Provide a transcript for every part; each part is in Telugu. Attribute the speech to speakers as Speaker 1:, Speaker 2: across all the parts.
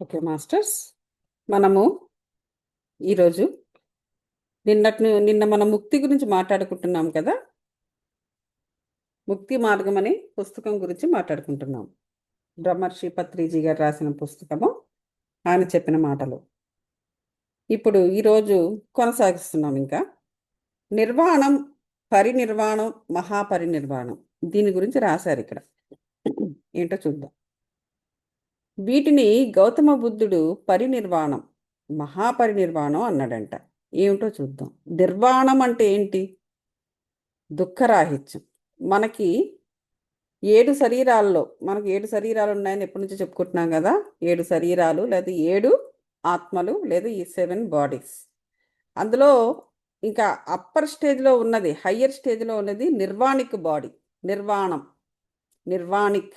Speaker 1: ఓకే మాస్టర్స్, మనము ఈరోజు నిన్న మనం ముక్తి గురించి మాట్లాడుకుంటున్నాం కదా. ముక్తి మార్గం అనే పుస్తకం గురించి మాట్లాడుకుంటున్నాం. బ్రహ్మర్షి పత్రిజీ గారు రాసిన పుస్తకము, ఆయన చెప్పిన మాటలు. ఇప్పుడు ఈరోజు కొనసాగిస్తున్నాం. ఇంకా నిర్వాణం, పరినిర్వాణం, మహాపరినిర్వాణం, దీని గురించి రాశారు ఇక్కడ. ఏంటో చూద్దాం. వీటిని గౌతమ బుద్ధుడు పరినిర్వాణం, మహాపరినిర్వాణం అన్నాడంట. ఏమిటో చూద్దాం. నిర్వాణం అంటే ఏంటి? దుఃఖరాహిత్యం. మనకి మనకి 7 శరీరాలు ఉన్నాయని ఎప్పటి నుంచో చెప్పుకుంటున్నాం కదా. 7 శరీరాలు, లేదా 7 ఆత్మలు, లేదా ఈ 7 బాడీస్. అందులో ఇంకా అప్పర్ స్టేజ్లో ఉన్నది, హయ్యర్ స్టేజ్లో ఉన్నది నిర్వాణిక్ బాడీ. నిర్వాణం, నిర్వాణిక్.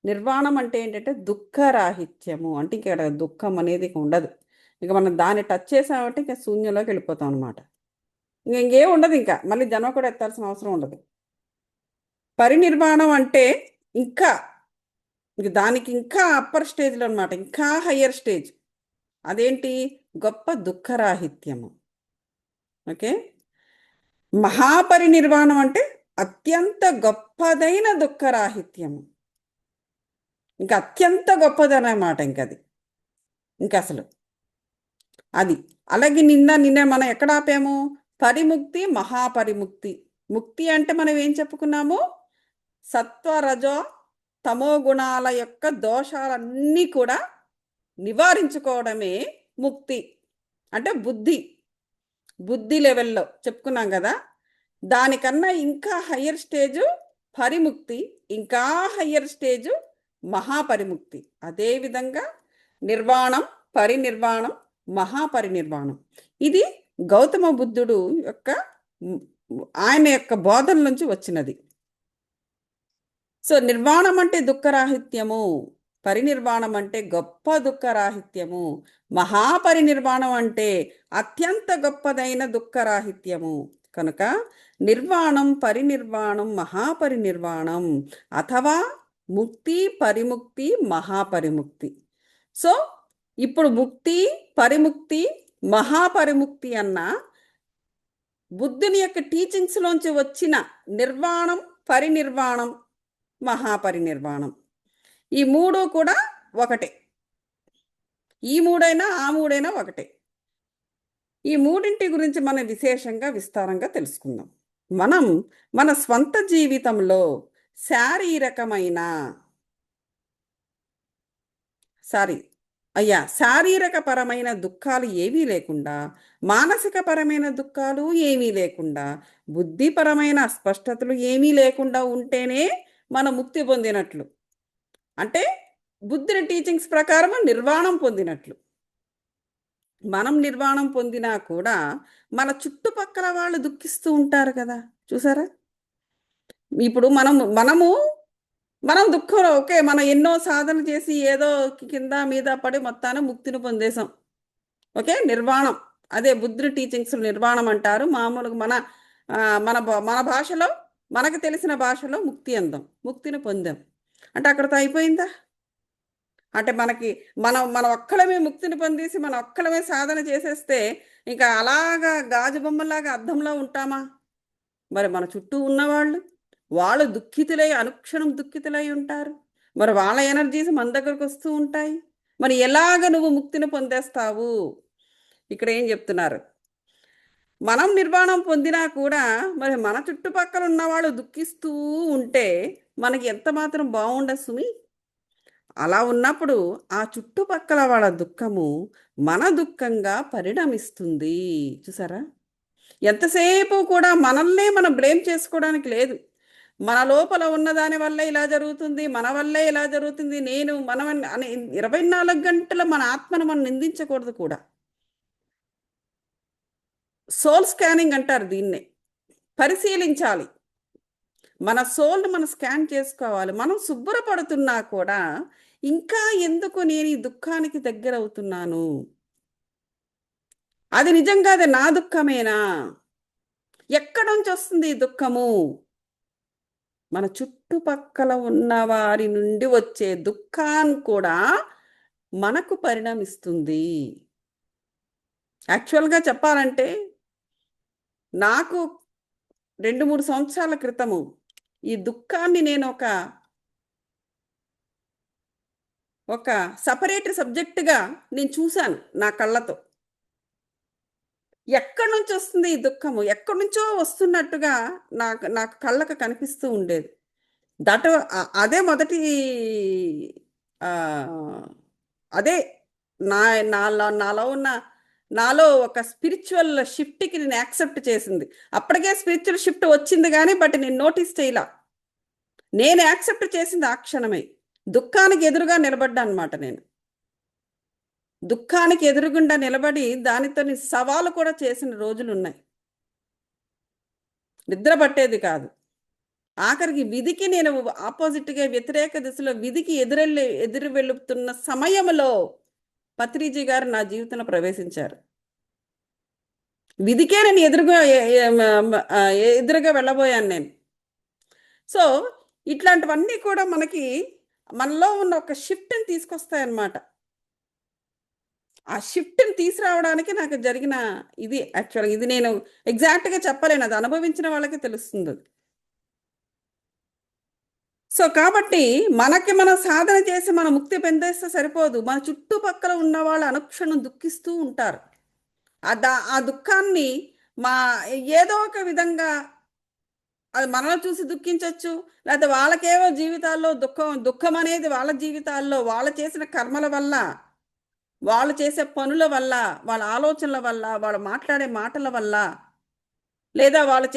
Speaker 1: నిర్వాణం అంటే ఏంటంటే దుఃఖరాహిత్యము. అంటే ఇక్కడ దుఃఖం అనేది ఇక ఉండదు. ఇక మనం దాన్ని టచ్ చేసామంటే ఇంకా శూన్యంలోకి వెళ్ళిపోతాం అనమాట. ఇంకేం ఉండదు. ఇంకా మళ్ళీ జన్మ కూడా ఎత్తాల్సిన అవసరం ఉండదు. పరినిర్వాణం అంటే ఇంకా దానికి ఇంకా అప్పర్ స్టేజ్లో అనమాట, ఇంకా హయ్యర్ స్టేజ్. అదేంటి? గొప్ప దుఃఖరాహిత్యము. ఓకే. మహాపరినిర్వాణం అంటే అత్యంత గొప్పదైన దుఃఖరాహిత్యము. ఇంకా అత్యంత గొప్పదనమాట. ఇంకా అసలు అది. అలాగే నిన్న మనం ఎక్కడ ఆపాము? పరిముక్తి, మహాపరిముక్తి. ముక్తి అంటే మనం ఏం చెప్పుకున్నాము? సత్వ, రజో, తమో గుణాల యొక్క దోషాలన్నీ కూడా నివారించుకోవడమే ముక్తి. అంటే బుద్ధి లెవెల్లో చెప్పుకున్నాం కదా. దానికన్నా ఇంకా హయ్యర్ స్టేజు పరిముక్తి, ఇంకా హయ్యర్ స్టేజు మహాపరిముక్తి. అదేవిధంగా నిర్వాణం, పరినిర్వాణం, మహాపరినిర్వాణం. ఇది గౌతమ బుద్ధుడు ఆయన యొక్క బోధన నుంచి వచ్చినది. సో నిర్వాణం అంటే దుఃఖరాహిత్యము, పరినిర్వాణం అంటే గొప్ప దుఃఖరాహిత్యము, మహాపరినిర్వాణం అంటే అత్యంత గొప్పదైన దుఃఖరాహిత్యము. కనుక నిర్వాణం, పరినిర్వాణం, మహాపరినిర్వాణం, అథవా ముక్తి, పరిముక్తి, మహాపరిముక్తి. సో ఇప్పుడు ముక్తి, పరిముక్తి, మహాపరిముక్తి అన్న బుద్ధుని యొక్క టీచింగ్స్లోంచి వచ్చిన నిర్వాణం, పరినిర్వాణం, మహాపరినిర్వాణం, ఈ మూడు కూడా ఒకటే. ఈ మూడైనా ఆ మూడైనా ఒకటే. ఈ మూడింటి గురించి మనం విశేషంగా విస్తారంగా తెలుసుకుందాం. మనం మన స్వంత జీవితంలో శారీరకపరమైన దుఃఖాలు ఏమీ లేకుండా, మానసికపరమైన దుఃఖాలు ఏమీ లేకుండా, బుద్ధిపరమైన అస్పష్టతలు ఏమీ లేకుండా ఉంటేనే మనం ముక్తి పొందినట్లు. అంటే బుద్ధుని టీచింగ్స్ ప్రకారం నిర్వాణం పొందినట్లు. మనం నిర్వాణం పొందినా కూడా మన చుట్టుపక్కల వాళ్ళు దుఃఖిస్తూ ఉంటారు కదా. చూసారా? ఇప్పుడు మనం దుఃఖంలో, ఓకే, మనం ఎన్నో సాధన చేసి ఏదో కింద మీద పడి మొత్తాన్ని ముక్తిని పొందేశాం. ఓకే, నిర్వాణం. అదే బుద్ధుని టీచింగ్స్ నిర్వాణం అంటారు. మామూలుగా మన మన భాషలో, మనకు తెలిసిన భాషలో ముక్తి అందాం, ముక్తిని పొందాం. అంటే అక్కడితో అయిపోయిందా? అంటే మన ఒక్కలమే ముక్తిని పొందేసి మన ఒక్కలమే సాధన చేసేస్తే ఇంకా అలాగా గాజు బొమ్మలాగా అద్దంలో ఉంటామా? మరి మన చుట్టూ ఉన్నవాళ్ళు, వాళ్ళు దుఃఖితులై, అనుక్షణం దుఃఖితులై ఉంటారు. మరి వాళ్ళ ఎనర్జీస్ మన దగ్గరకు వస్తూ ఉంటాయి. మరి ఎలాగ నువ్వు ముక్తిని పొందేస్తావు? ఇక్కడ ఏం చెప్తున్నారు? మనం నిర్వాణం పొందినా కూడా మరి మన చుట్టుపక్కల ఉన్నవాళ్ళు దుఃఖిస్తూ ఉంటే మనకి ఎంత మాత్రం బాగుండదు సుమి. అలా ఉన్నప్పుడు ఆ చుట్టుపక్కల వాళ్ళ దుఃఖము మన దుఃఖంగా పరిణమిస్తుంది. చూసారా? ఎంతసేపు కూడా మనల్నే మనం బ్లేమ్ చేసుకోవడానికి లేదు. మన లోపల ఉన్నదాని వల్లే ఇలా జరుగుతుంది, మన వల్లే ఇలా జరుగుతుంది, మనం అని 24 గంటల మన ఆత్మను మనం నిందించకూడదు కూడా. సోల్ స్కానింగ్ అంటారు దీన్నే. పరిశీలించాలి. మన సోల్ని మనం స్కాన్ చేసుకోవాలి. మనం శుభ్రపడుతున్నా కూడా ఇంకా ఎందుకు నేను ఈ దుఃఖానికి దగ్గర అవుతున్నాను? అది నిజంగా అది నా దుఃఖమేనా? ఎక్కడి నుంచి వస్తుంది ఈ దుఃఖము? మన చుట్టుపక్కల ఉన్న వారి నుండి వచ్చే దుఃఖాన్ని కూడా మనకు పరిణమిస్తుంది. యాక్చువల్‌గా చెప్పాలంటే, నాకు 2, 3 సంవత్సరాల క్రితము ఈ దుఃఖాన్ని ఒక సెపరేట్ సబ్జెక్ట్‌గా నేను చూసాను నా కళ్ళతో. ఎక్కడి నుంచొస్తుంది ఈ దుఃఖము? ఎక్కడినుంచో వస్తున్నట్టుగా నాకు నాకు కళ్ళకి కనిపిస్తూ ఉండేది. దట్ అదే మొదటి ఆహ్, అదే నా నాలో ఉన్న నాలో ఒక స్పిరిచ్యువల్ షిఫ్ట్‌కి నేను యాక్సెప్ట్ చేసింది. అప్పటికే స్పిరిచ్యువల్ షిఫ్ట్ వచ్చింది గానీ, బట్ నేను నోటీస్ చేయలా. నేను యాక్సెప్ట్ చేసింది ఆ క్షణమే. దుఃఖానికి ఎదురుగా నిలబడ్డానన్నమాట నేను. దుఃఖానికి ఎదురుగుండా నిలబడి దానితోని సవాలు కూడా చేసిన రోజులున్నాయి. నిద్ర పట్టేది కాదు. ఆఖరికి విధికి నేను ఆపోజిట్‌గా వ్యతిరేక దిశలో విధికి ఎదురు వెళుతున్న సమయంలో పత్రిజీ గారు నా జీవితంలో ప్రవేశించారు. విధికే నేను ఎదురుగా ఎ ఎ మ మ ఎదురుగా వెళ్ళబోయాను నేను. సో, ఇట్లాంటివన్నీ కూడా మనలో ఉన్న ఒక షిఫ్ట్‌ని తీసుకొస్తాయన్నమాట. ఆ షిఫ్ట్‌ని తీసుకురావడానికి నాకు జరిగిన ఇది యాక్చువల్‌గా ఇది నేను ఎగ్జాక్ట్‌గా చెప్పలేను. అది అనుభవించిన వాళ్ళకే తెలుస్తుందది. సో, కాబట్టి మనం సాధన చేసి మన ముక్తి పొందేస్తే సరిపోదు. మన చుట్టుపక్కల ఉన్నవాళ్ళు అనుక్షణం దుఃఖిస్తూ ఉంటారు. ఆ దుఃఖాన్ని మా ఏదో ఒక విధంగా అది మనల్ని చూసి దుఃఖించొచ్చు. లేతే వాళ్ళకేవో జీవితాల్లో దుఃఖమనేది వాళ్ళ జీవితాల్లో వాళ్ళు చేసిన కర్మల వల్ల, వాళ్ళు చేసే పనుల వల్ల, వాళ్ళ ఆలోచనల వల్ల, వాళ్ళు మాట్లాడే మాటల వల్ల, లేదా వాళ్ళు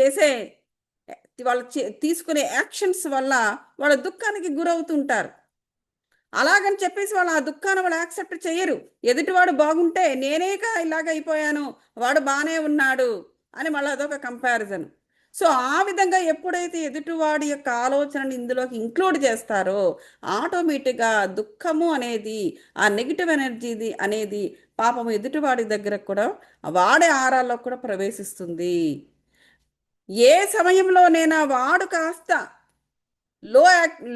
Speaker 1: తీసుకునే యాక్షన్స్ వల్ల వాళ్ళ దుఃఖానికి గురవుతుంటారు. అలాగని చెప్పేసి వాళ్ళు ఆ దుఃఖాన్ని వాళ్ళు యాక్సెప్ట్ చెయ్యరు. ఎదుటివాడు బాగుంటే నేనేగా ఇలాగయిపోయాను. వాడు బానే ఉన్నాడు అని మళ్ళీ అదొక కంపారిజన్. సో, ఆ విధంగా ఎప్పుడైతే ఎదుటివాడి యొక్క ఆలోచనని ఇందులోకి ఇంక్లూడ్ చేస్తారో, ఆటోమేటిక్‌గా దుఃఖము అనేది, ఆ నెగెటివ్ ఎనర్జీది అనేది పాపం ఎదుటివాడి దగ్గర కూడా వాడి ఆరాల్లో కూడా ప్రవేశిస్తుంది. ఏ సమయంలోనైనా వాడు కాస్త లో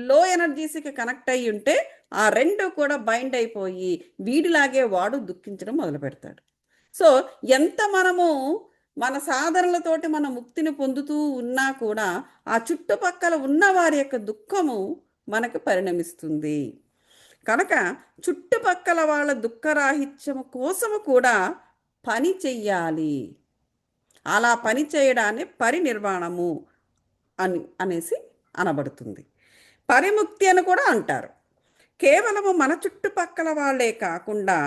Speaker 1: లో ఎనర్జీస్‌కి కనెక్ట్ అయ్యుంటే, ఆ 2 కూడా బైండ్ అయిపోయి, వీడిలాగే వాడు దుఃఖించడం మొదలుపెడతాడు. సో, ఎంత మనము మన సాధనలతోటి మన ముక్తిని పొందుతూ ఉన్నా కూడా, ఆ చుట్టుపక్కల ఉన్న వారి యొక్క దుఃఖము మనకు పరిణమిస్తుంది. కనుక చుట్టుపక్కల వాళ్ళ దుఃఖరాహిత్యము కోసము కూడా పని చెయ్యాలి. అలా పని చేయడాన్ని పరినిర్వాణము అనేసి అనబడుతుంది. పరిముక్తి అని కూడా అంటారు. కేవలము మన చుట్టుపక్కల వాళ్ళే కాకుండా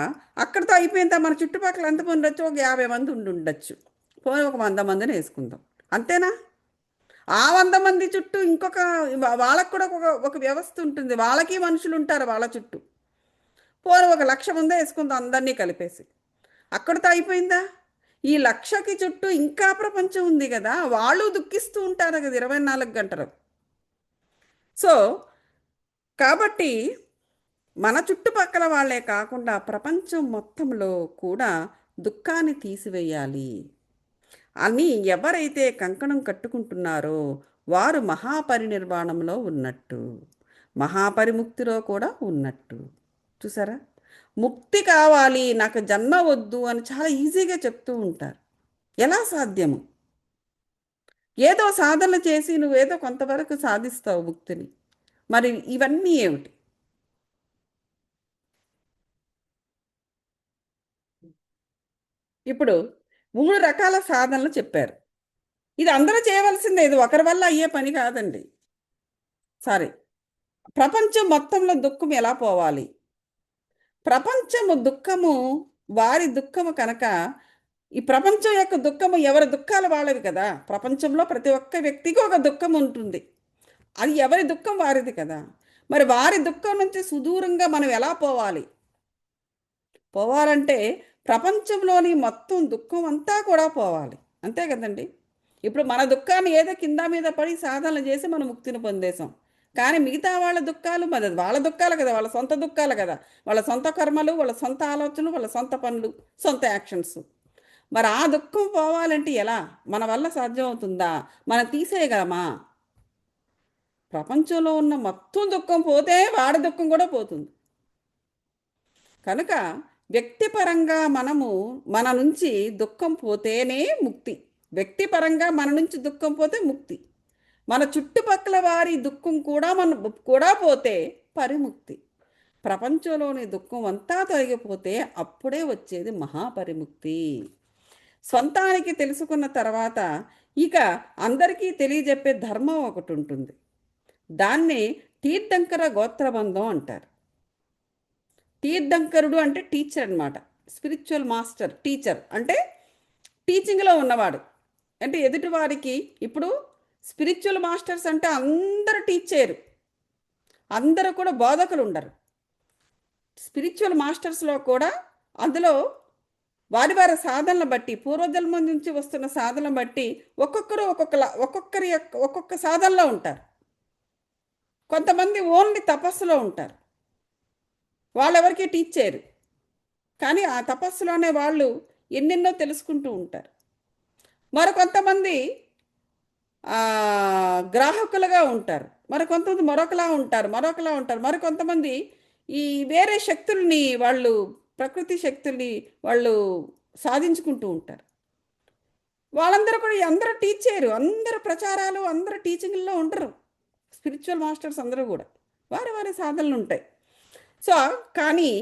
Speaker 1: అక్కడితో అయిపోయిందా మన చుట్టుపక్కల ఎంతమంది ఉండొచ్చు? ఒక 50 మంది ఉండుండొచ్చు. పోనీ ఒక 100 మందిని యేసుకుందాం. అంతేనా? ఆ 100 మంది చుట్టూ ఇంకొక వాళ్ళకి కూడా ఒక వ్యవస్థ ఉంటుంది. వాళ్ళకి మనుషులుంటారు వాళ్ళ చుట్టూ. పోనీ ఒక 1,00,000 మందే యేసుకుందాం అందరినీ కలిపేసి. అక్కడితో అయిపోయిందా? ఈ 1,00,000కి చుట్టూ ఇంకా ప్రపంచం ఉంది గదా! వాళ్ళు దుఃఖిస్తూ ఉంటారు గదా! 24 గంటలు. సో, కాబట్టి మన చుట్టుపక్కల వాళ్ళే కాకుండా ప్రపంచం మొత్తంలో కూడా దుఃఖాన్ని తీసివేయాలి అని ఎవరైతే కంకణం కట్టుకుంటున్నారో వారు మహాపరినిర్వాణంలో ఉన్నట్టు. మహాపరిముక్తిలో కూడా ఉన్నట్టు. చూసారా? ముక్తి కావాలి, నాకు జన్మ వద్దు అని చాలా ఈజీగా చెప్తూ ఉంటారు. ఎలా సాధ్యము? ఏదో సాధనలు చేసి నువ్వేదో కొంతవరకు సాధిస్తావు ముక్తిని. మరి ఇవన్నీ ఏమిటి? ఇప్పుడు 3 రకాల సాధనలు చెప్పారు. ఇది అందరూ చేయవలసిందే. ఇది ఒకరి వల్ల అయ్యే పని కాదండి. సారీ. ప్రపంచం మొత్తంలో దుఃఖం ఎలా పోవాలి? ప్రపంచము దుఃఖము వారి దుఃఖము కనుక ఈ ప్రపంచం యొక్క దుఃఖము ఎవరి దుఃఖాలు వాళ్ళవి కదా! ప్రపంచంలో ప్రతి ఒక్క వ్యక్తికి ఒక దుఃఖం ఉంటుంది. అది ఎవరి దుఃఖం వారిది కదా! మరి వారి దుఃఖం నుంచి సుదూరంగా మనం ఎలా పోవాలి? పోవాలంటే ప్రపంచంలోని మొత్తం దుఃఖం అంతా కూడా పోవాలి. అంతే కదండీ! ఇప్పుడు మన దుఃఖాన్ని ఏదో కింద మీద పడి సాధనలు చేసి మనం ముక్తిని పొందేసాం. కానీ మిగతా వాళ్ళ దుఃఖాలు మరి వాళ్ళ దుఃఖాలు కదా! వాళ్ళ సొంత దుఃఖాలు కదా! వాళ్ళ సొంత కర్మలు, వాళ్ళ సొంత ఆలోచనలు, వాళ్ళ సొంత పనులు, సొంత యాక్షన్స్. మరి ఆ దుఃఖం పోవాలంటే ఎలా? మన వల్ల సాధ్యమవుతుందా? మనం తీసేయగలమా? ప్రపంచంలో ఉన్న మొత్తం దుఃఖం పోతే వాడి దుఃఖం కూడా పోతుంది. కనుక వ్యక్తిపరంగా మనము మన నుంచి దుఃఖం పోతేనే ముక్తి. వ్యక్తిపరంగా మన నుంచి దుఃఖం పోతే ముక్తి. మన చుట్టుపక్కల వారి దుఃఖం కూడా పోతే పరిముక్తి. ప్రపంచంలోని దుఃఖం అంతా తొలగిపోతే అప్పుడే వచ్చేది మహాపరిముక్తి. స్వంతానికి తెలుసుకున్న తర్వాత ఇక అందరికీ తెలియజెప్పే ధర్మం ఒకటి ఉంటుంది. దాన్ని తీర్థంకర గోత్రబంధం అంటారు. తీర్థంకరుడు అంటే టీచర్ అన్నమాట. స్పిరిచువల్ మాస్టర్, టీచర్ అంటే టీచింగ్లో ఉన్నవాడు. అంటే ఎదుటివారికి ఇప్పుడు స్పిరిచువల్ మాస్టర్స్ అంటే అందరూ టీచ్ చేయరు, అందరూ కూడా బోధకులు ఉండరు. స్పిరిచువల్ మాస్టర్స్లో కూడా అందులో వారి వారి సాధనలు బట్టి, పూర్వజన్మ నుంచి వస్తున్న సాధనలు బట్టి ఒక్కొక్కరు ఒక్కొక్క సాధనలో ఉంటారు. కొంతమంది ఓన్లీ తపస్సులో ఉంటారు, వాళ్ళెవరికి టీచ్ చేయరు. కానీ ఆ తపస్సులోనే వాళ్ళు ఎన్నెన్నో తెలుసుకుంటూ ఉంటారు. మరికొంతమంది గ్రాహకులుగా ఉంటారు, మరికొంతమంది మరొకలా ఉంటారు. మరికొంతమంది ఈ వేరే శక్తుల్ని వాళ్ళు, ప్రకృతి శక్తుల్ని వాళ్ళు సాధించుకుంటూ ఉంటారు. వాళ్ళందరూ కూడా అందరూ టీచ్ చేయరు, అందరూ ప్రచారాలు, అందరూ టీచింగ్లో ఉండరు. స్పిరిచువల్ మాస్టర్స్ అందరూ కూడా వారి వారి సాధనలు ఉంటాయి. సో కానీ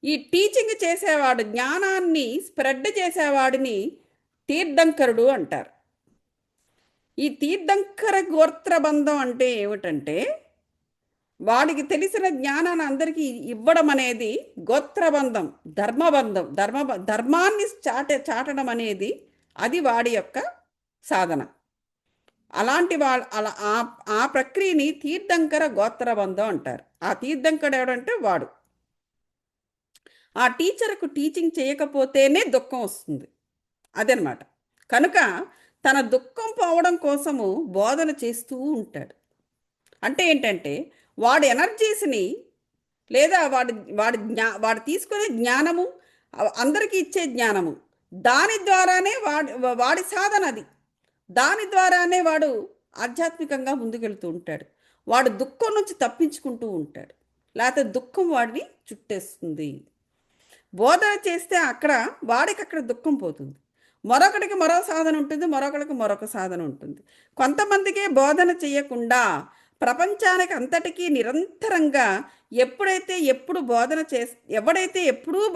Speaker 1: ఈ టీచింగ్ చేసేవాడు, జ్ఞానాన్ని స్ప్రెడ్ చేసేవాడిని తీర్థంకరుడు అంటారు. ఈ తీర్థంకర గోత్రబంధం అంటే ఏమిటంటే, వాడికి తెలిసిన జ్ఞానాన్ని అందరికీ ఇవ్వడం అనేది గోత్రబంధం, ధర్మబంధం. ధర్మాన్ని చాటడం అనేది అది వాడి యొక్క సాధన. అలాంటి ఆ ప్రక్రియని తీర్థంకర గోత్రబంధం అంటారు. ఆ తీర్థంకరుడు ఎవడంటే వాడు. ఆ టీచర్కు టీచింగ్ చేయకపోతేనే దుఃఖం వస్తుంది, అదనమాట. కనుక తన దుఃఖం పోవడం కోసము బోధన చేస్తూ ఉంటాడు. అంటే ఏంటంటే వాడి ఎనర్జీస్ని, లేదా వాడు తీసుకునే జ్ఞానము, అందరికీ ఇచ్చే జ్ఞానము, దాని ద్వారానే వాడి సాధన అది. దాని ద్వారానే వాడు ఆధ్యాత్మికంగా ముందుకెళ్తూ ఉంటాడు. వాడు దుఃఖం నుంచి తప్పించుకుంటూ ఉంటాడు, లేకపోతే దుఃఖం వాడిని చుట్టేస్తుంది. బోధన చేస్తే వాడికి అక్కడ దుఃఖం పోతుంది. మరొకటికి మరో సాధన ఉంటుంది, మరొకటికి మరొక సాధన ఉంటుంది. కొంతమందికే బోధన చేయకుండా ప్రపంచానికి అంతటికీ నిరంతరంగా ఎవడైతే ఎప్పుడూ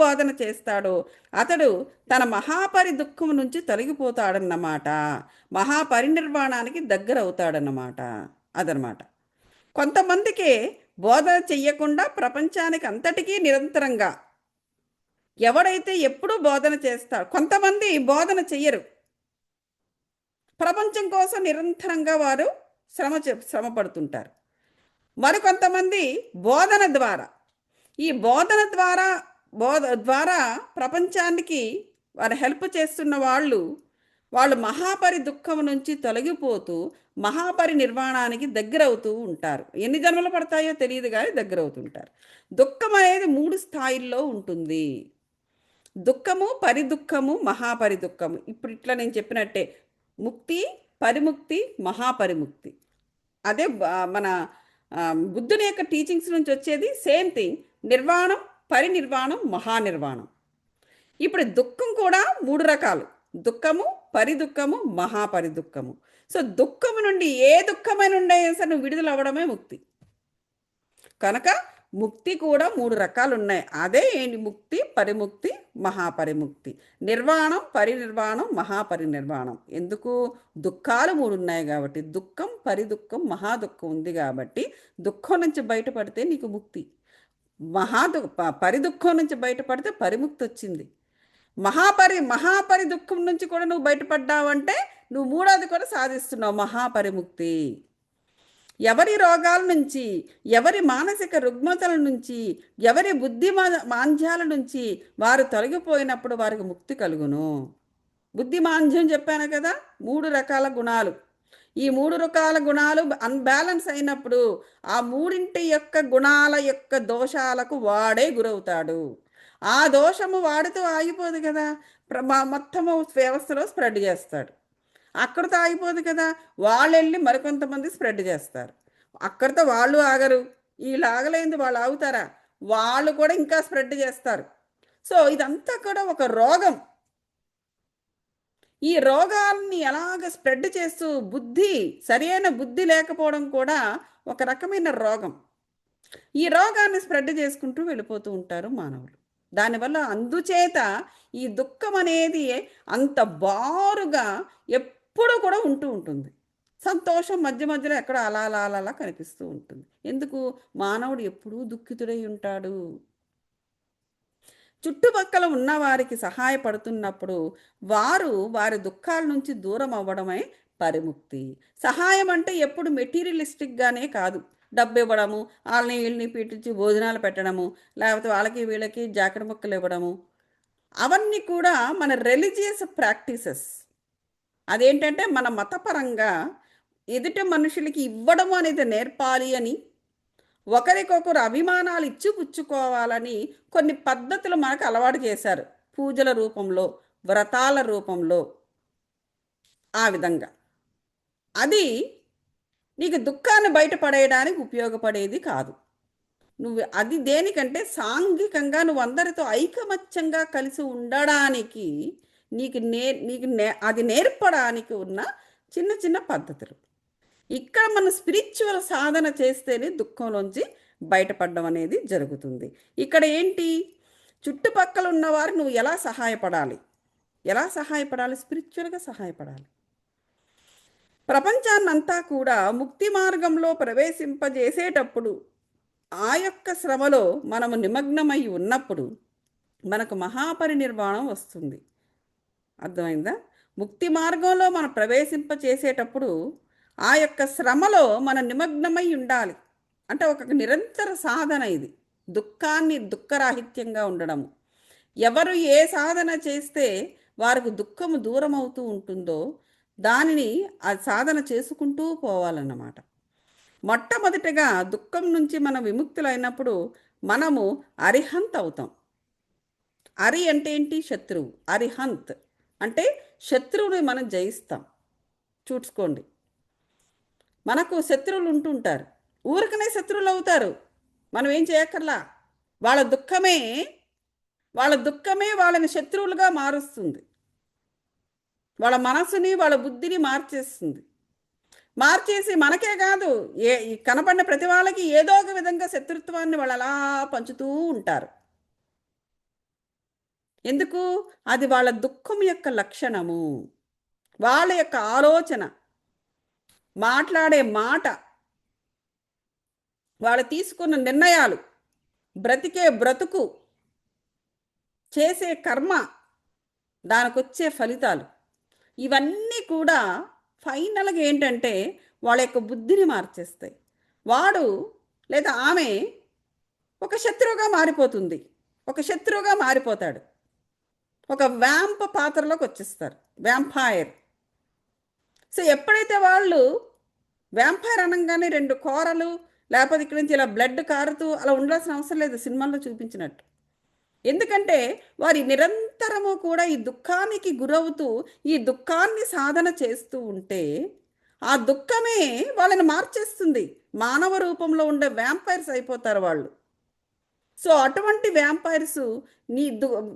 Speaker 1: బోధన చేస్తాడో అతడు తన మహాపరి దుఃఖం నుంచి తొలగిపోతాడన్నమాట, మహాపరినిర్వాణానికి దగ్గర అవుతాడన్నమాట. అదనమాట. కొంతమందికే బోధన చెయ్యకుండా ప్రపంచానికి అంతటికీ నిరంతరంగా ఎవడైతే ఎప్పుడూ బోధన చేస్తాడో, కొంతమంది బోధన చెయ్యరు, ప్రపంచం కోసం నిరంతరంగా వారు శ్రమ పడుతుంటారు. మరికొంతమంది బోధన ద్వారా ప్రపంచానికి వారు హెల్ప్ చేస్తున్న వాళ్ళు మహాపరి దుఃఖం నుంచి తొలగిపోతూ మహాపరి నిర్వాణానికి దగ్గరవుతూ ఉంటారు. ఎన్ని జన్మలు పడతాయో తెలియదు కానీ దగ్గర అవుతుంటారు. దుఃఖం అనేది 3 స్థాయిల్లో ఉంటుంది. దుఃఖము, పరిదుఃఖము, మహాపరి దుఃఖము. ఇప్పుడు ఇట్లా నేను చెప్పినట్టే ముక్తి, పరిముక్తి, మహాపరిముక్తి. అదే మన బుద్ధుని యొక్క టీచింగ్స్ నుంచి వచ్చేది సేమ్ థింగ్. నిర్వాణం, పరినిర్వాణం, మహానిర్వాణం. ఇప్పుడు దుఃఖం కూడా 3 రకాలు: దుఃఖము, పరిదుఃఖము, మహాపరిదుఃఖము. సో దుఃఖము నుండి ఏ దుఃఖమైన ఉండే సరే నువ్వు విడుదల అవ్వడమే ముక్తి. కనుక ముక్తి కూడా 3 రకాలు ఉన్నాయి. అదే ఏంటి? ముక్తి, పరిముక్తి, మహాపరిముక్తి. నిర్వాణం, పరినిర్వాణం, మహాపరినిర్వాణం. ఎందుకు? దుఃఖాలు 3 ఉన్నాయి కాబట్టి. దుఃఖం, పరిదుఃఖం, మహాదుఃఖం ఉంది కాబట్టి దుఃఖం నుంచి బయటపడితే నీకు ముక్తి. పరిదుఃఖం నుంచి బయటపడితే పరిముక్తి వచ్చింది. మహాపరి దుఃఖం నుంచి కూడా నువ్వు బయటపడ్డావంటే నువ్వు 3వది కూడా సాధిస్తున్నావు, మహాపరిముక్తి. ఎవరి రోగాల నుంచి, ఎవరి మానసిక రుగ్మతల నుంచి, ఎవరి బుద్ధి మాంద్యాల నుంచి వారు తొలగిపోయినప్పుడు వారికి ముక్తి కలుగును. బుద్ధి మాంద్యం చెప్పాను కదా, 3 రకాల గుణాలు. ఈ 3 రకాల గుణాలు అన్బ్యాలెన్స్ అయినప్పుడు ఆ 3 యొక్క గుణాల యొక్క దోషాలకు వాడే గురవుతాడు. ఆ దోషము వాడితో ఆగిపోదు కదా, మొత్తము వ్యవస్థలో స్ప్రెడ్ చేస్తాడు. అక్కడితో ఆగిపోదు కదా, వాళ్ళు వెళ్ళి మరికొంతమంది స్ప్రెడ్ చేస్తారు. అక్కడితో వాళ్ళు ఆగరు, వీళ్ళు ఆగలేదు, వాళ్ళు ఆగుతారా? వాళ్ళు కూడా ఇంకా స్ప్రెడ్ చేస్తారు. సో ఇదంతా కూడా ఒక రోగం. ఈ రోగాల్ని ఎలాగ స్ప్రెడ్ చేస్తూ సరైన బుద్ధి లేకపోవడం కూడా ఒక రకమైన రోగం. ఈ రోగాన్ని స్ప్రెడ్ చేసుకుంటూ వెళ్ళిపోతూ ఉంటారు మానవులు. దానివల్ల అందుచేత ఈ దుఃఖం అనేది అంత బారుగా ఎప్పుడూ కూడా ఉంటూ ఉంటుంది. సంతోషం మధ్య మధ్యలో ఎక్కడో అలా అలా అలా అలా కనిపిస్తూ ఉంటుంది. ఎందుకు? మానవుడు ఎప్పుడూ దుఃఖితుడై ఉంటాడు. చుట్టుపక్కల ఉన్నవారికి సహాయపడుతున్నప్పుడు వారు వారి దుఃఖాల నుంచి దూరం అవ్వడమే పరిముక్తి. సహాయం అంటే ఎప్పుడు మెటీరియలిస్టిక్గానే కాదు. డబ్బు ఇవ్వడము, వాళ్ళని వీళ్ళని పీటించి భోజనాలు పెట్టడము, లేకపోతే వాళ్ళకి వీళ్ళకి జాకెట్ ముక్కలు ఇవ్వడము, అవన్నీ కూడా మన రిలీజియస్ ప్రాక్టీసెస్. అదేంటంటే మన మతపరంగా ఎదుటి మనుషులకి ఇవ్వడం అనేది నేర్పాలి అని, ఒకరికొకరు అభిమానాలు ఇచ్చి పుచ్చుకోవాలని కొన్ని పద్ధతులు మనకు అలవాటు చేశారు. పూజల రూపంలో, వ్రతాల రూపంలో, ఆ విధంగా. అది నీకు దుఃఖాన్ని బయటపడేయడానికి ఉపయోగపడేది కాదు. అది దేనికంటే సాంఘికంగా నువ్వు అందరితో ఐకమత్యంగా కలిసి ఉండడానికి అది నేర్పడానికి ఉన్న చిన్న చిన్న పద్ధతులు. ఇక్కడ మనం స్పిరిచువల్ సాధన చేస్తేనే దుఃఖంలోంచి బయటపడడం అనేది జరుగుతుంది. ఇక్కడ ఏంటి? చుట్టుపక్కల ఉన్నవారు నువ్వు ఎలా సహాయపడాలి? స్పిరిచువల్గా సహాయపడాలి. ప్రపంచాన్నంతా కూడా ముక్తి మార్గంలో ప్రవేశింపజేసేటప్పుడు ఆ యొక్క శ్రమలో మనము నిమగ్నమై ఉన్నప్పుడు మనకు మహాపరినిర్వాణం వస్తుంది. అర్థమైందా? ముక్తి మార్గంలో మనం ప్రవేశింపచేసేటప్పుడు ఆ యొక్క శ్రమలో మనం నిమగ్నమై ఉండాలి. అంటే ఒక నిరంతర సాధన ఇది. దుఃఖరాహిత్యంగా ఉండడము. ఎవరు ఏ సాధన చేస్తే వారికి దుఃఖము దూరం అవుతూ ఉంటుందో దానిని ఆ సాధన చేసుకుంటూ పోవాలన్నమాట. మొట్టమొదటిగా దుఃఖం నుంచి మనం విముక్తులైనప్పుడు మనము అరిహంత్ అవుతాం. అరి అంటే ఏంటి? శత్రువు. అరిహంత్ అంటే శత్రువుని మనం జయిస్తాం. చూసుకోండి, మనకు శత్రువులు ఉంటుంటారు. ఊరికనే శత్రువులు అవుతారు. మనం ఏం చేయక్కర్లా. వాళ్ళ దుఃఖమే వాళ్ళని శత్రువులుగా మారుస్తుంది. వాళ్ళ మనసుని, వాళ్ళ బుద్ధిని మార్చేసి మనకే కాదు, కనపడిన ప్రతి వాళ్ళకి ఏదో ఒక విధంగా శత్రుత్వాన్ని వాళ్ళు అలా పంచుతూ ఉంటారు. ఎందుకు? అది వాళ్ళ దుఃఖం యొక్క లక్షణము. వాళ్ళ యొక్క ఆలోచన, మాట్లాడే మాట, వాళ్ళు తీసుకున్న నిర్ణయాలు, బ్రతికే బ్రతుకు, చేసే కర్మ, దానికొచ్చే ఫలితాలు, ఇవన్నీ కూడా ఫైనల్గా ఏంటంటే వాళ్ళ యొక్క బుద్ధిని మార్చేస్తాయి. వాడు లేదా ఆమె ఒక శత్రువుగా మారిపోతుంది. ఒక శత్రువుగా మారిపోతాడు. ఒక వ్యాంప్ పాత్రలోకి వచ్చేస్తారు. వ్యాంపైర్. సో ఎప్పుడైతే వాళ్ళు వ్యాంపైర్ అనగానే రెండు కోరలు, లేకపోతే ఇక్కడి నుంచి ఇలా బ్లడ్ కారుతూ అలా ఉండాల్సిన అవసరం లేదు సినిమాల్లో చూపించినట్టు. ఎందుకంటే వారి నిరంతరము కూడా ఈ దుఃఖానికి గురవుతూ ఈ దుఃఖాన్ని సాధన చేస్తూ ఉంటే ఆ దుఃఖమే వాళ్ళని మార్చేస్తుంది. మానవ రూపంలో ఉండే వ్యాంపైర్స్ అయిపోతారు వాళ్ళు. సో అటువంటి వ్యాంపైర్స్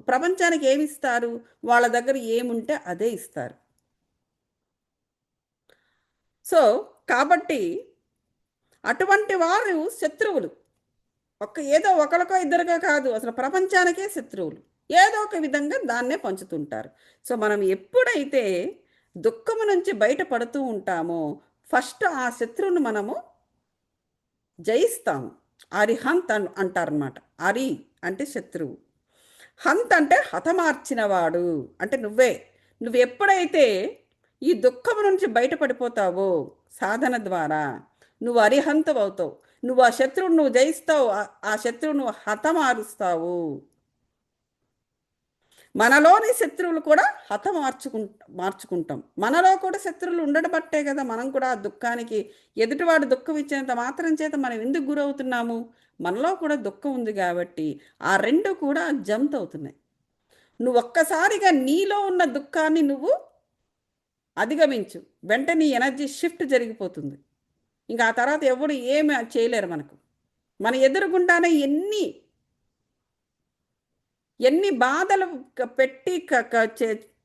Speaker 1: ప్రపంచానికి ఏమి ఇస్తారు? వాళ్ళ దగ్గర ఏముంటే అదే ఇస్తారు. సో కాబట్టి అటువంటి వారు శత్రువులు. ఏదో ఒకరికో ఇద్దరికో కాదు, అసలు ప్రపంచానికే శత్రువులు. ఏదో ఒక విధంగా దాన్నే పంచుతుంటారు. సో మనం ఎప్పుడైతే దుఃఖము నుంచి బయటపడుతూ ఉంటామో ఫస్ట్ ఆ శత్రువును మనము జయిస్తాము. అరిహంత్ అంటారనమాట. అరి అంటే శత్రువు, హంత్ అంటే హతమార్చినవాడు. అంటే నువ్వు ఎప్పుడైతే ఈ దుఃఖము నుంచి బయటపడిపోతావో సాధన ద్వారా నువ్వు అరిహంతం అవుతావు. నువ్వు ఆ శత్రువును నువ్వు జయిస్తావు. ఆ శత్రువు నువ్వు హతమారుస్తావు. మనలోని శత్రువులు కూడా మార్చుకుంటాం. మనలో కూడా శత్రువులు ఉండడం బట్టే కదా మనం కూడా ఆ దుఃఖానికి, ఎదుటివాడు దుఃఖం ఇచ్చేంత మాత్రం చేత మనం ఎందుకు గురవుతున్నాము? మనలో కూడా దుఃఖం ఉంది కాబట్టి ఆ రెండు కూడా జంప్ అవుతున్నాయి. నువ్వు ఒక్కసారిగా నీలో ఉన్న దుఃఖాన్ని నువ్వు అధిగమించు, వెంటనే ఎనర్జీ షిఫ్ట్ జరిగిపోతుంది. ఇంకా ఆ తర్వాత ఎవరు ఏమి చేయలేరు. మన ఎదురుగుండానే ఎన్ని ఎన్ని బాధలు పెట్టి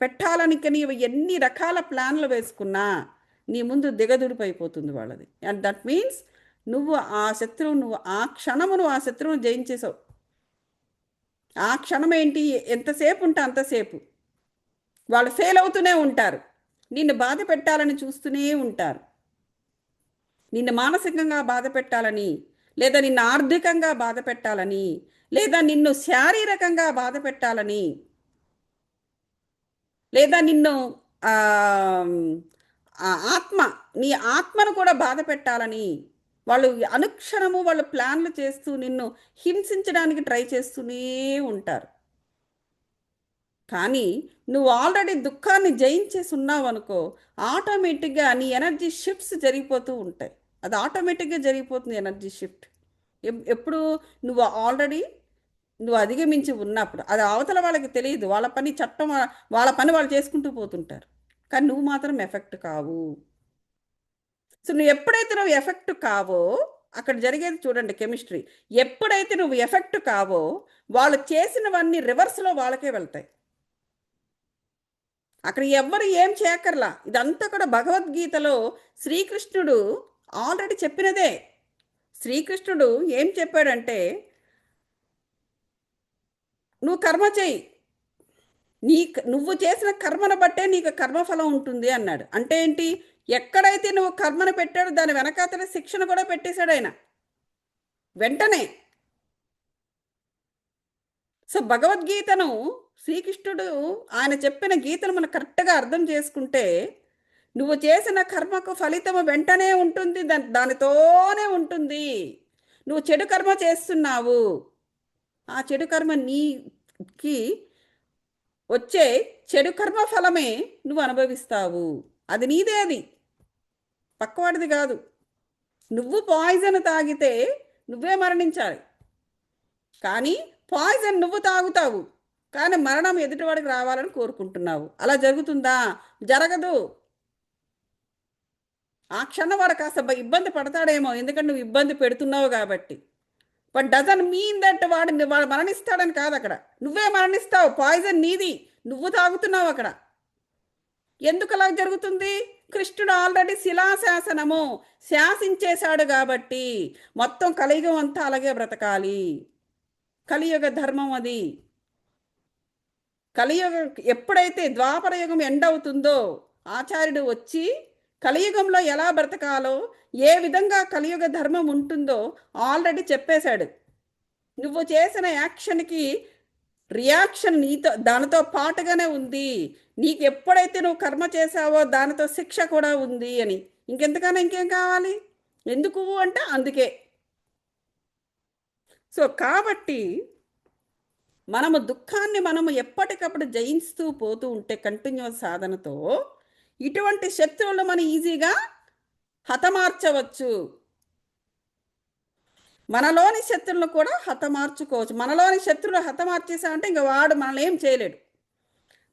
Speaker 1: పెట్టాలని నీవు ఎన్ని రకాల ప్లాన్లు వేసుకున్నా నీ ముందు దిగదుడిపైపోతుంది వాళ్ళది. అండ్ దట్ మీన్స్ నువ్వు ఆ శత్రువు, నువ్వు ఆ క్షణము నువ్వు ఆ శత్రువును జయించేసావు. ఆ క్షణం ఏంటి, ఎంతసేపు ఉంటే అంతసేపు వాళ్ళు ఫెయిల్ అవుతూనే ఉంటారు. నిన్ను బాధ పెట్టాలని చూస్తూనే ఉంటారు. నిన్ను మానసికంగా బాధ పెట్టాలని, లేదా నిన్ను ఆర్థికంగా బాధ పెట్టాలని, లేదా నిన్ను శారీరకంగా బాధ పెట్టాలని, లేదా నిన్ను ఆత్మ, నీ ఆత్మను కూడా బాధ పెట్టాలని వాళ్ళు అనుక్షణము వాళ్ళు ప్లాన్లు చేస్తూ నిన్ను హింసించడానికి ట్రై చేస్తూనే ఉంటారు. కానీ నువ్వు ఆల్రెడీ దుఃఖాన్ని జయించేసి ఉన్నావు అనుకో, ఆటోమేటిక్గా నీ ఎనర్జీ షిఫ్ట్స్ జరిగిపోతూ ఉంటాయి. అది ఆటోమేటిక్గా జరిగిపోతుంది ఎనర్జీ షిఫ్ట్. ఎప్పుడు నువ్వు ఆల్రెడీ నువ్వు అధిగమించి ఉన్నప్పుడు. అది అవతల వాళ్ళకి తెలియదు. వాళ్ళ పని చట్టం, వాళ్ళ పని వాళ్ళు చేసుకుంటూ పోతుంటారు. కానీ నువ్వు మాత్రం ఎఫెక్ట్ కావు. సో నువ్వు ఎప్పుడైతే నువ్వు ఎఫెక్ట్ కావో, అక్కడ జరిగేది చూడండి కెమిస్ట్రీ. ఎప్పుడైతే నువ్వు ఎఫెక్ట్ కావో, వాళ్ళు చేసినవన్నీ రివర్స్లో వాళ్ళకే వెళ్తాయి. అక్కడ ఎవ్వరు ఏం చేయక్కర్లా. ఇదంతా కూడా భగవద్గీతలో శ్రీకృష్ణుడు ఆల్రెడీ చెప్పినదే. శ్రీకృష్ణుడు ఏం చెప్పాడంటే, నువ్వు కర్మ చేయి, నువ్వు చేసిన కర్మను బట్టే నీకు కర్మఫలం ఉంటుంది అన్నాడు. అంటే ఏంటి, ఎక్కడైతే నువ్వు కర్మను పెట్టాడో దాని వెనకాతల శిక్షణ కూడా పెట్టేశాడు ఆయన వెంటనే. సో భగవద్గీతను శ్రీకృష్ణుడు ఆయన చెప్పిన గీతను మనం కరెక్ట్గా అర్థం చేసుకుంటే, నువ్వు చేసిన కర్మకు ఫలితము వెంటనే ఉంటుంది, దానితోనే ఉంటుంది. నువ్వు చెడు కర్మ చేస్తున్నావు, ఆ చెడు కర్మ నీకి వచ్చే చెడు కర్మ ఫలమే నువ్వు అనుభవిస్తావు. అది నీదే, అది పక్కవాడిది కాదు. నువ్వు పాయిజన్ తాగితే నువ్వే మరణించాలి, కానీ పాయిజన్ నువ్వు తాగుతావు, కానీ మరణం ఎదుటివాడికి రావాలని కోరుకుంటున్నావు. అలా జరుగుతుందా? జరగదు. ఆ క్షణం వాడు కాస్త ఇబ్బంది పడతాడేమో, ఎందుకంటే నువ్వు ఇబ్బంది పెడుతున్నావు కాబట్టి. బట్ డజన్ మీన్ దట్ వాడు మరణిస్తాడని కాదు. అక్కడ నువ్వే మరణిస్తావు. పాయిజన్ నీది, నువ్వు తాగుతున్నావు అక్కడ. ఎందుకు అలా జరుగుతుంది? కృష్ణుడు ఆల్రెడీ శిలాశాసనము శాసించేశాడు కాబట్టి మొత్తం కలియుగం అంతా అలాగే బ్రతకాలి. కలియుగ ధర్మం అది. కలియుగం ఎప్పుడైతే ద్వాపర యుగం ఎండ్ అవుతుందో, ఆచార్యుడు వచ్చి కలియుగంలో ఎలా బ్రతకాలో, ఏ విధంగా కలియుగ ధర్మం ఉంటుందో ఆల్రెడీ చెప్పేశాడు. నువ్వు చేసిన యాక్షన్కి రియాక్షన్ నీతో దానితో పాటుగానే ఉంది. నీకు ఎప్పుడైతే నువ్వు కర్మ చేసావో దానితో శిక్ష కూడా ఉంది అని. ఇంకెంతకన్నా ఇంకేం కావాలి? ఎందుకు అంటే అందుకే. సో కాబట్టి మనము దుఃఖాన్ని మనము ఎప్పటికప్పుడు జయిస్తూ పోతూ ఉంటే కంటిన్యూస్ సాధనతో ఇటువంటి శత్రువులు మనం ఈజీగా హతమార్చవచ్చు. మనలోని శత్రువులను కూడా హతమార్చుకోవచ్చు. మనలోని శత్రువులు హతమార్చేసామంటే ఇంక వాడు మనల్ని ఏం చేయలేడు.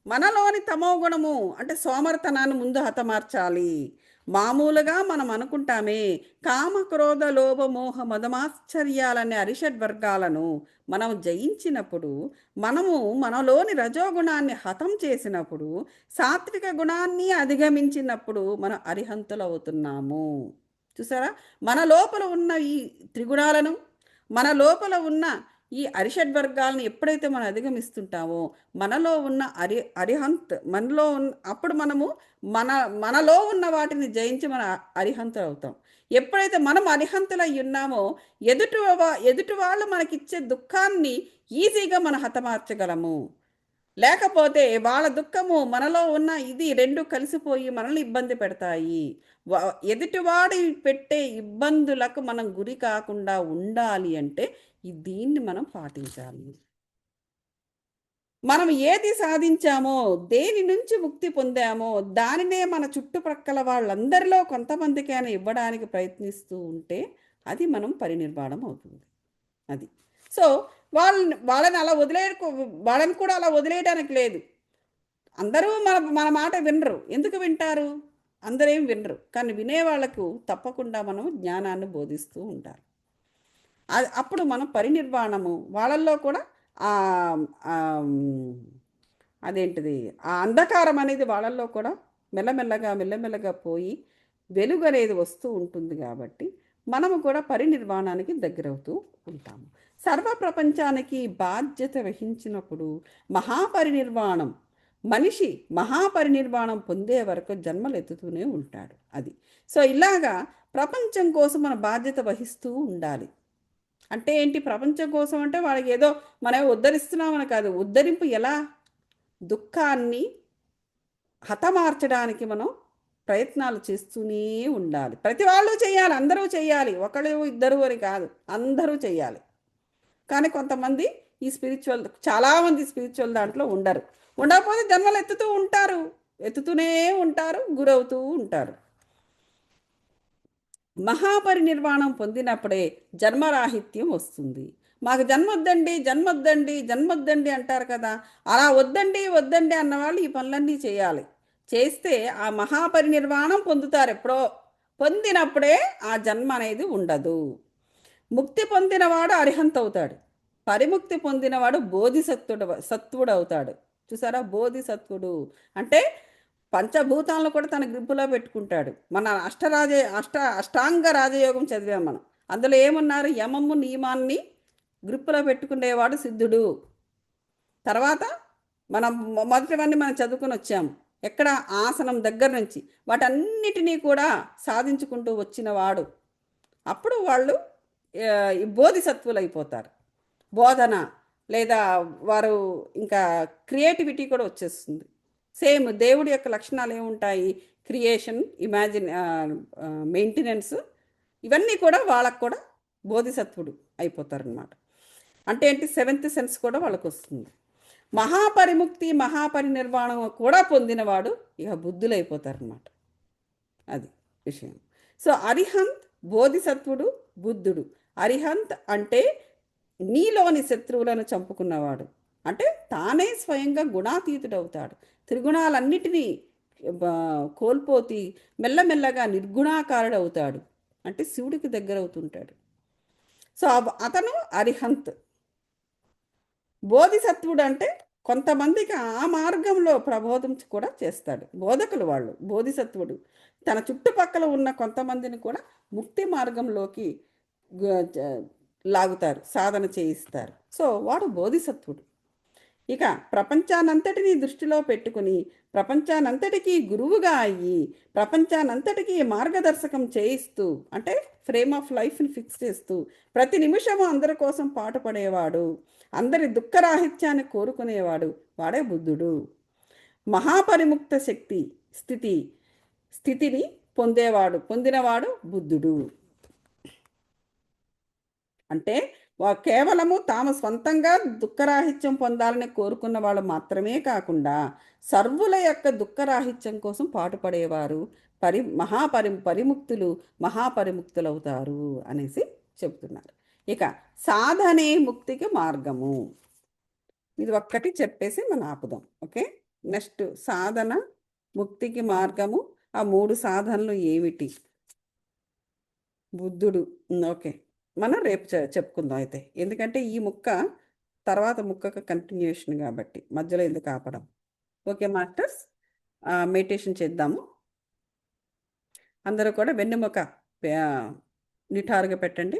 Speaker 1: మనలోని తమో గుణము అంటే సోమర్తనాన్ని ముందు హతమార్చాలి. మామూలుగా మనం అనుకుంటామే, కామ క్రోధ లోభ మోహ మదమాశ్చర్యాలనే అరిషడ్ వర్గాలను మనం జయించినప్పుడు, మనము మనలోని రజోగుణాన్ని హతం చేసినప్పుడు, సాత్విక గుణాన్ని అధిగమించినప్పుడు మనం అరిహంతులు అవుతున్నాము. చూసారా? మన లోపల ఉన్న ఈ త్రిగుణాలను, మన లోపల ఉన్న ఈ అరిషడ్ వర్గాలను ఎప్పుడైతే మనం అధిగమిస్తుంటామో, మనలో ఉన్న అరిహంత్ మనలో ఉన్న అప్పుడు మనము మనలో ఉన్న వాటిని జయించి మన అరిహంతులు అవుతాం. ఎప్పుడైతే మనం అరిహంతులు అయి ఉన్నామో, ఎదుటి వాళ్ళు మనకిచ్చే దుఃఖాన్ని ఈజీగా మనం హతమార్చగలము. లేకపోతే వాళ్ళ దుఃఖము మనలో ఉన్న ఇది రెండు కలిసిపోయి మనల్ని ఇబ్బంది పెడతాయి. ఎదుటివాడి పెట్టే ఇబ్బందులకు మనం గురి కాకుండా ఉండాలి అంటే దీన్ని మనం పాటించాలి. మనం ఏది సాధించామో, దేని నుంచి ముక్తి పొందామో దానినే మన చుట్టుప్రక్కల వాళ్ళందరిలో కొంతమందికైనా ఇవ్వడానికి ప్రయత్నిస్తూ ఉంటే అది మనం పరినిర్వాణం అవుతుంది. అది. సో వాళ్ళని అలా వాళ్ళని కూడా అలా వదిలేయడానికి లేదు. అందరూ మన మాట వినరు. ఎందుకు వింటారు? అందరేం వినరు. కానీ వినేవాళ్లకు తప్పకుండా మనం జ్ఞానాన్ని బోధిస్తూ ఉంటారు. అప్పుడు మనం పరినిర్వాణము వాళ్ళల్లో కూడా అదేంటిది, ఆ అంధకారం అనేది వాళ్ళల్లో కూడా మెల్లమెల్లగా మెల్లమెల్లగా పోయి వెలుగు అనేది వస్తూ ఉంటుంది. కాబట్టి మనము కూడా పరినిర్వాణానికి దగ్గరవుతూ ఉంటాము. సర్వ ప్రపంచానికి బాధ్యత వహించినప్పుడు మహాపరినిర్వాణం, మనిషి మహాపరినిర్వాణం పొందే వరకు జన్మలు ఎత్తుతూనే ఉంటాడు. అది. సో ఇలాగా ప్రపంచం కోసం మన బాధ్యత వహిస్తూ ఉండాలి. అంటే ఏంటి, ప్రపంచం కోసం అంటే వాళ్ళకి ఏదో మనం ఉద్ధరిస్తున్నామని కాదు. ఉద్ధరింపు ఎలా? దుఃఖాన్ని హతమార్చడానికి మనం ప్రయత్నాలు చేస్తూనే ఉండాలి. ప్రతి వాళ్ళు చేయాలి, అందరూ చేయాలి. ఒకళ్ళు ఇద్దరు అని కాదు, అందరూ చేయాలి. కానీ కొంతమంది ఈ స్పిరిచువల్, చాలామంది స్పిరిచువల్ దాంట్లో ఉండరు. ఉండకపోతే జన్మలు ఎత్తుతూ ఉంటారు, ఎత్తుతూనే ఉంటారు, గురవుతూ ఉంటారు. మహాపరినిర్వాణం పొందినప్పుడే జన్మరాహిత్యం వస్తుంది. మాకు జన్మొద్దండి, జన్మొద్దండి, జన్మొద్దండి అంటారు కదా. అలా వద్దండి వద్దండి అన్నవాళ్ళు ఈ పనులన్నీ చేయాలి. చేస్తే ఆ మహాపరినిర్వాణం పొందుతారు ఎప్పుడో. పొందినప్పుడే ఆ జన్మ అనేది ఉండదు. ముక్తి పొందినవాడు అరిహంత్ అవుతాడు. పరిముక్తి పొందినవాడు సత్వుడు అవుతాడు. చూసారా, బోధిసత్వుడు అంటే పంచభూతాలను కూడా తన గ్రిప్పులో పెట్టుకుంటాడు. మన అష్టాంగ రాజయోగం చదివాం మనం. అందులో ఏమన్నారు? యమము నియమాన్ని గ్రిప్పులో పెట్టుకునేవాడు సిద్ధుడు. తర్వాత మనం మొదటివన్నీ మనం చదువుకొని వచ్చాము. ఎక్కడ? ఆసనం దగ్గర నుంచి వాటన్నిటినీ కూడా సాధించుకుంటూ వచ్చినవాడు. అప్పుడు వాళ్ళు ఈ బోధిసత్వులు అయిపోతారు. బోధన లేదా వారు ఇంకా క్రియేటివిటీ కూడా వచ్చేస్తుంది. సేమ్ దేవుడి యొక్క లక్షణాలు ఏముంటాయి? క్రియేషన్, మెయింటెనెన్స్, ఇవన్నీ కూడా వాళ్ళకు కూడా బోధిసత్వుడు అయిపోతారనమాట. అంటే ఏంటి? సెవెంత్ సెన్స్ కూడా వాళ్ళకు వస్తుంది. మహాపరిముక్తి మహాపరినిర్వాణం కూడా పొందినవాడు ఇక బుద్ధులైపోతారనమాట. అది విషయం. సో అరిహంత్, బోధిసత్వుడు, బుద్ధుడు. అరిహంత్ అంటే నీలోని శత్రువులను చంపుకున్నవాడు. అంటే తానే స్వయంగా గుణాతీతుడవుతాడు. త్రిగుణాలన్నిటినీ కోల్పోతి మెల్లమెల్లగా నిర్గుణాకారుడవుతాడు. అంటే శివుడికి దగ్గరవుతుంటాడు. సో అతను అరిహంత్. బోధిసత్వుడు అంటే కొంతమందికి ఆ మార్గంలో ప్రబోధం కూడా చేస్తాడు. బోధకులు వాళ్ళు. బోధిసత్వుడు తన చుట్టుపక్కల ఉన్న కొంతమందిని కూడా ముక్తి మార్గంలోకి లాగుతారు, సాధన చేయిస్తారు. సో వాడు బోధిసత్వుడు. ఇక ప్రపంచానంతటినీ దృష్టిలో పెట్టుకుని ప్రపంచానంతటికీ గురువుగా అయ్యి ప్రపంచానంతటికీ మార్గదర్శకం చేయిస్తూ, అంటే ఫ్రేమ్ ఆఫ్ లైఫ్ని ఫిక్స్ చేస్తూ ప్రతి నిమిషము అందరి కోసం పాటుపడేవాడు, అందరి దుఃఖరాహిత్యాన్ని కోరుకునేవాడు, వాడే బుద్ధుడు. మహాపరిముక్త స్థితిని పొందినవాడు బుద్ధుడు. అంటే కేవలము తాము స్వంతంగా దుఃఖరాహిత్యం పొందాలని కోరుకున్న వాళ్ళు మాత్రమే కాకుండా సర్వుల యొక్క దుఃఖరాహిత్యం కోసం పాటుపడేవారు మహాపరిముక్తులు అవుతారు అనేసి చెప్తున్నారు. ఇక సాధనే ముక్తికి మార్గము, ఇది ఒక్కటి చెప్పేసి మనం ఆపుదాం. ఓకే, నెక్స్ట్ సాధన ముక్తికి మార్గము. ఆ 3 సాధనలు ఏమిటి? బుద్ధుడు. ఓకే, మనం రేపు చెప్పుకుందాం అయితే. ఎందుకంటే ఈ ముక్క తర్వాత ముక్కకు కంటిన్యూషన్ కాబట్టి మధ్యలో ఎందుకు ఆపడం. ఓకే మాస్టర్స్, మెడిటేషన్ చేద్దాము. అందరూ కూడా వెన్నెముక నిఠారుగా పెట్టండి.